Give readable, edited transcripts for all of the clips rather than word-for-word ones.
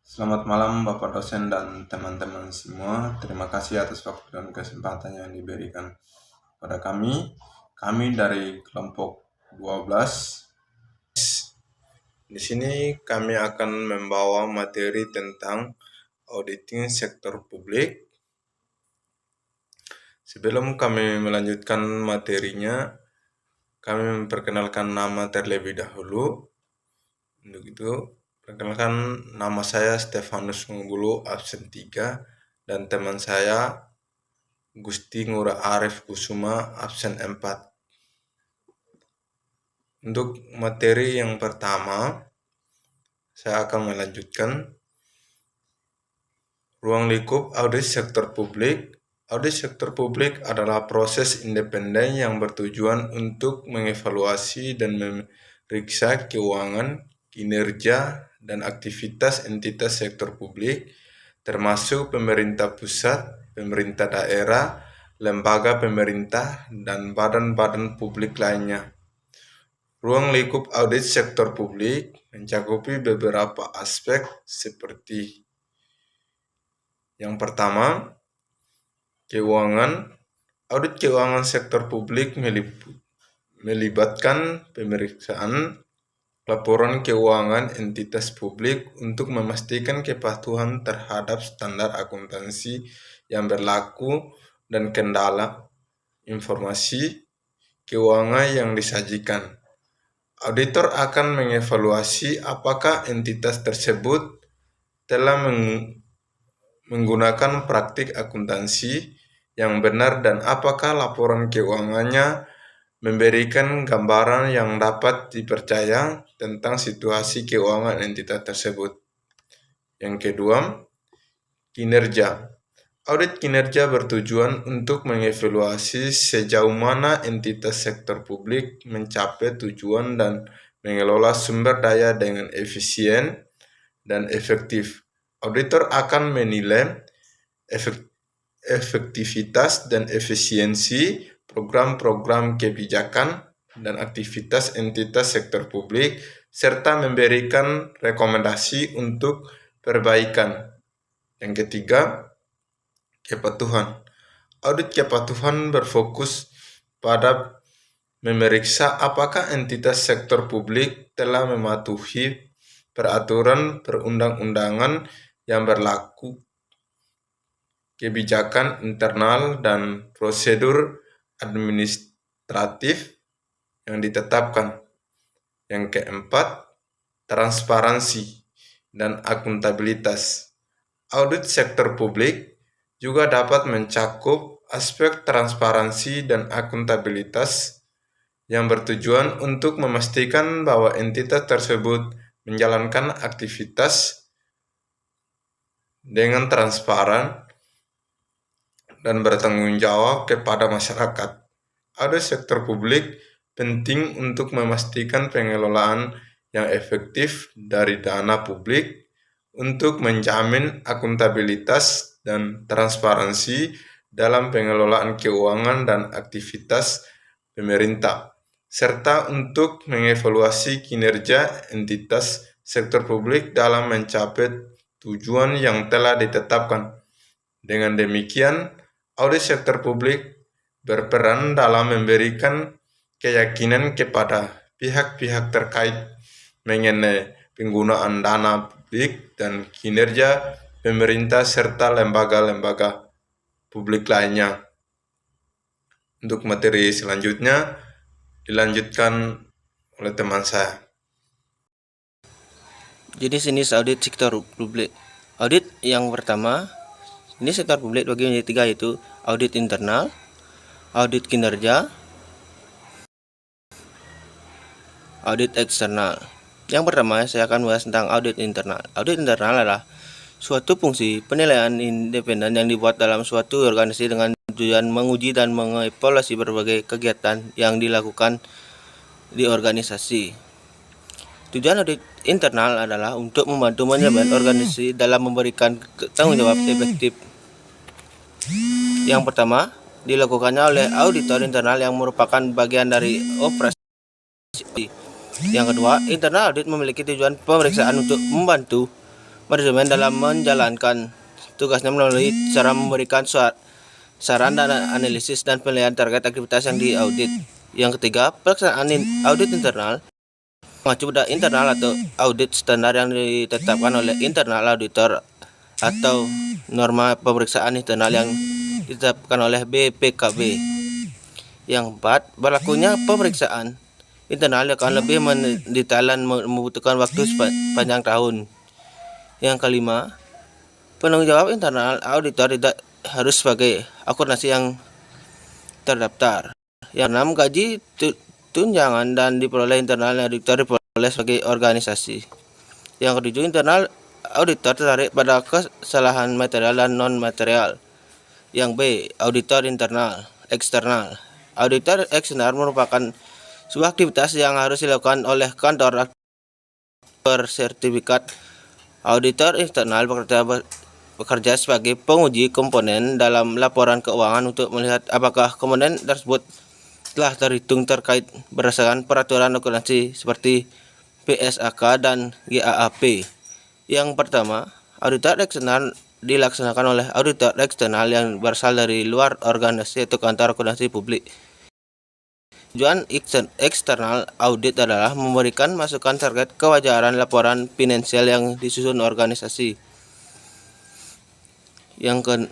Selamat malam Bapak dosen dan teman-teman semua. Terima kasih atas waktu dan kesempatan yang diberikan pada kami. Kami dari kelompok 12. Di sini kami akan membawa materi tentang auditing sektor publik. Sebelum kami melanjutkan materinya, kami memperkenalkan nama terlebih dahulu. Untuk itu, perkenalkan, nama saya Stefanus Munggulu, absen 3, dan teman saya Gusti Ngura Arif Kusuma, absen 4. Untuk materi yang pertama, saya akan melanjutkan ruang lingkup audit sektor publik. Audit sektor publik adalah proses independen yang bertujuan untuk mengevaluasi dan memeriksa keuangan, kinerja, dan aktivitas entitas sektor publik, termasuk pemerintah pusat, pemerintah daerah, lembaga pemerintah, dan badan-badan publik lainnya. Ruang lingkup audit sektor publik mencakupi beberapa aspek seperti yang pertama, keuangan. Audit keuangan sektor publik melibatkan pemeriksaan laporan keuangan entitas publik untuk memastikan kepatuhan terhadap standar akuntansi yang berlaku dan kendala informasi keuangan yang disajikan. Auditor akan mengevaluasi apakah entitas tersebut telah menggunakan praktik akuntansi yang benar dan apakah laporan keuangannya memberikan gambaran yang dapat dipercaya tentang situasi keuangan entitas tersebut. Yang kedua, kinerja. Audit kinerja bertujuan untuk mengevaluasi sejauh mana entitas sektor publik mencapai tujuan dan mengelola sumber daya dengan efisien dan efektif. Auditor akan menilai efektivitas dan efisiensi program-program kebijakan dan aktivitas entitas sektor publik, serta memberikan rekomendasi untuk perbaikan. Yang ketiga, kepatuhan. Audit kepatuhan berfokus pada memeriksa apakah entitas sektor publik telah mematuhi peraturan perundang-undangan yang berlaku, kebijakan internal, dan prosedur administratif yang ditetapkan. Yang keempat, transparansi dan akuntabilitas. Audit sektor publik juga dapat mencakup aspek transparansi dan akuntabilitas yang bertujuan untuk memastikan bahwa entitas tersebut menjalankan aktivitas dengan transparan dan bertanggung jawab kepada masyarakat. Audit sektor publik penting untuk memastikan pengelolaan yang efektif dari dana publik untuk menjamin akuntabilitas dan transparansi dalam pengelolaan keuangan dan aktivitas pemerintah, serta untuk mengevaluasi kinerja entitas sektor publik dalam mencapai tujuan yang telah ditetapkan. Dengan demikian, audit sektor publik berperan dalam memberikan keyakinan kepada pihak-pihak terkait mengenai penggunaan dana publik dan kinerja pemerintah serta lembaga-lembaga publik lainnya. Untuk materi selanjutnya dilanjutkan oleh teman saya. Jenis audit sektor publik. Audit yang pertama, ini sektor publik bagi menjadi 3, yaitu audit internal, audit kinerja, audit eksternal. Yang pertama, saya akan membahas tentang audit internal. Audit internal adalah suatu fungsi penilaian independen yang dibuat dalam suatu organisasi dengan tujuan menguji dan mengevaluasi berbagai kegiatan yang dilakukan di organisasi. Tujuan audit internal adalah untuk membantu menjamin organisasi dalam memberikan tanggung jawab efektif. Yang pertama, dilakukannya oleh auditor internal yang merupakan bagian dari operasi. Yang kedua, internal audit memiliki tujuan pemeriksaan untuk membantu manajemen dalam menjalankan tugasnya melalui cara memberikan saran dan analisis dan penilaian terkait aktivitas yang diaudit. Yang ketiga, pelaksanaan audit internal mengacu pada internal atau audit standar yang ditetapkan oleh internal auditor atau norma pemeriksaan internal yang ditetapkan oleh BPKB. Yang keempat, berlakunya pemeriksaan internal akan lebih mendetail dan membutuhkan waktu sepanjang tahun. Yang kelima, penanggung jawab internal auditor tidak harus sebagai akuntansi yang terdaftar. Yang enam, gaji tunjangan dan diperoleh internal auditor diperoleh sebagai organisasi. Yang ketujuh, internal auditor tertarik pada kesalahan material dan non material. Yang B, auditor internal eksternal. Auditor eksternal merupakan sebuah aktivitas yang harus dilakukan oleh kantor bersertifikat. Auditor internal bekerja sebagai penguji komponen dalam laporan keuangan untuk melihat apakah komponen tersebut telah terhitung terkait berdasarkan peraturan akuntansi seperti PSAK dan GAAP. Yang pertama, auditor eksternal dilaksanakan oleh auditor eksternal yang berasal dari luar organisasi atau kantor akuntansi publik. Tujuan eksternal audit adalah memberikan masukan terkait kewajaran laporan finansial yang disusun organisasi. Yang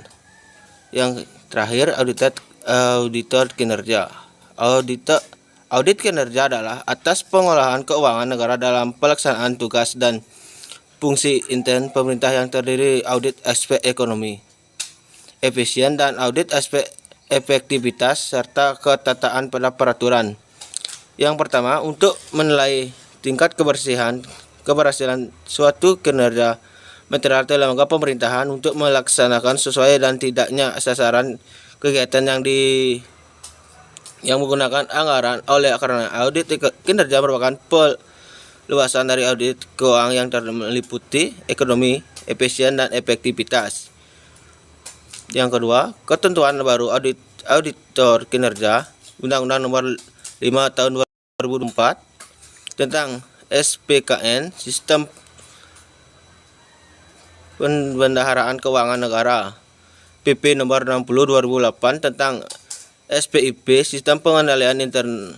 terakhir, auditor kinerja. Audit kinerja adalah atas pengolahan keuangan negara dalam pelaksanaan tugas dan fungsi inten pemerintah yang terdiri audit aspek ekonomi, efisien dan audit aspek efektivitas serta ketataan pada peraturan. Yang pertama, untuk menilai tingkat keberhasilan suatu kinerja material atau lembaga pemerintahan untuk melaksanakan sesuai dan tidaknya sasaran kegiatan yang menggunakan anggaran. Karena audit kinerja merupakan luasan dari audit keuangan yang meliputi ekonomi, efisien dan efektivitas. Yang kedua, ketentuan baru auditor kinerja Undang-Undang Nomor 5 Tahun 2004 tentang SPKN, Sistem Pembendaharaan Keuangan Negara, PP Nomor 60 2008 tentang SPIP, Sistem Pengendalian Intern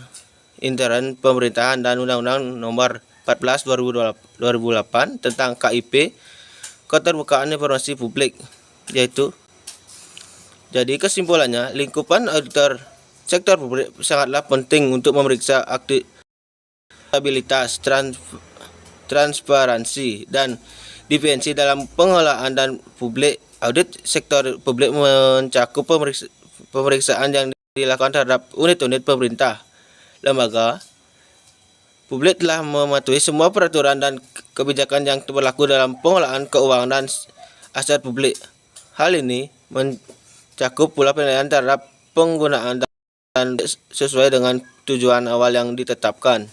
Pemerintahan, dan Undang-Undang Nomor 14 2008 tentang KIP, Keterbukaan Informasi Publik, Jadi kesimpulannya, lingkupan auditor sektor publik sangatlah penting untuk memeriksa akuntabilitas, transparansi, dan dimensi dalam pengelolaan dan publik. Audit sektor publik mencakup pemeriksaan yang dilakukan terhadap unit-unit pemerintah, lembaga publik telah mematuhi semua peraturan dan kebijakan yang berlaku dalam pengelolaan keuangan dan aset publik. Hal ini mencakup pula penilaian terhadap penggunaan dan sesuai dengan tujuan awal yang ditetapkan.